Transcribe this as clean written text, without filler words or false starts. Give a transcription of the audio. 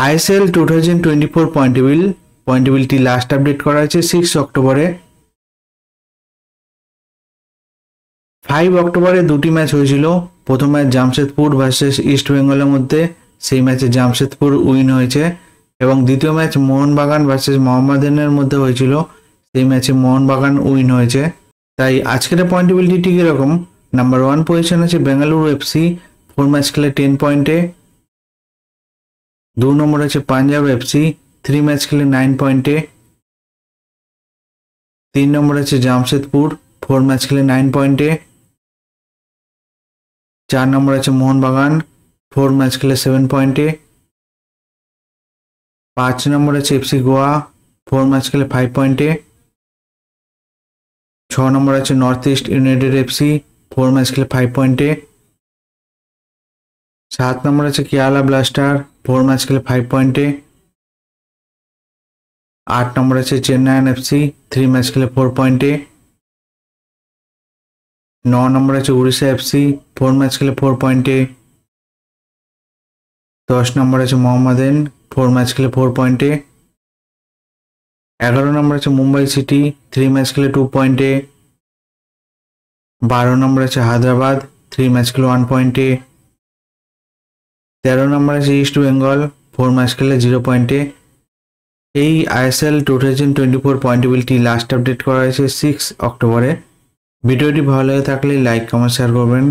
ISL 2024 point টেবিলটি last update করা হয়েছে 6 অক্টোবরে। 5 অক্টোবরে দুটি ম্যাচ হয়েছিল। প্রথম ম্যাচ জামশেদপুর ভার্সেস ইস্ট বেঙ্গলের মধ্যে, সেই ম্যাচে জামশেদপুর উইন হয়েছে। এবং দ্বিতীয় ম্যাচ মোহনবাগান ভার্সেস মোহামেডানের মধ্যে হয়েছিল, সেই ম্যাচে মোহনবাগান উইন হয়েছে। তাই আজকের পয়েন্ট টেবিলটি ঠিক এরকম। নাম্বার 1 পজিশন আছে বেঙ্গালুরু এফসি, 4 ম্যাচ খেলে 10 পয়েন্টে। 2 নম্বর আছে পাঞ্জাব এফসি, 3 ম্যাচ খেলে 9 পয়েন্টে। 3 নম্বর আছে জামশেদপুর, 4 ম্যাচ খেলে 9 পয়েন্টে। 4 নম্বর আছে মোহনবাগান, 4 ম্যাচ খেলে 7 পয়েন্টে। 5 নম্বর আছে এফসি গোয়া, 4 ম্যাচ খেলে 5 পয়েন্টে। 6 নম্বর আছে north east United FC, 4 match খেলে 5 পয়েন্টে। 7 নম্বর আছে কেরালা ব্লাস্টার, 4 ম্যাচ খেলে 5 পয়েন্টে। 8 নম্বর আছে চেন্নাইন এফসি, 3 ম্যাচ খেলে 4 পয়েন্টে। 9 নম্বর আছে উড়িষ্যা এফসি, 4 ম্যাচ খেলে 4 পয়েন্টে। 10 নম্বর আছে মোহামেডান, 4 ম্যাচ খেলে 4 পয়েন্টে। 11 নম্বর আছে মুম্বাই সিটি, 3 ম্যাচ খেলে 2 পয়েন্টে। 12 নম্বর আছে হায়দ্রাবাদ, 3 ম্যাচ খেলে 1 পয়েন্টে। 13 নম্বর আছে ইস্ট বেঙ্গল, 4 ম্যাচ খেলে 0 পয়েন্টে। এই ISL 2024 পয়েন্ট টেবিলটি লাস্ট আপডেট করা হয়েছে 6 অক্টোবরে। ভিডিওটি ভালো লাগে থাকলে লাইক কমেন্ট শেয়ার করবেন।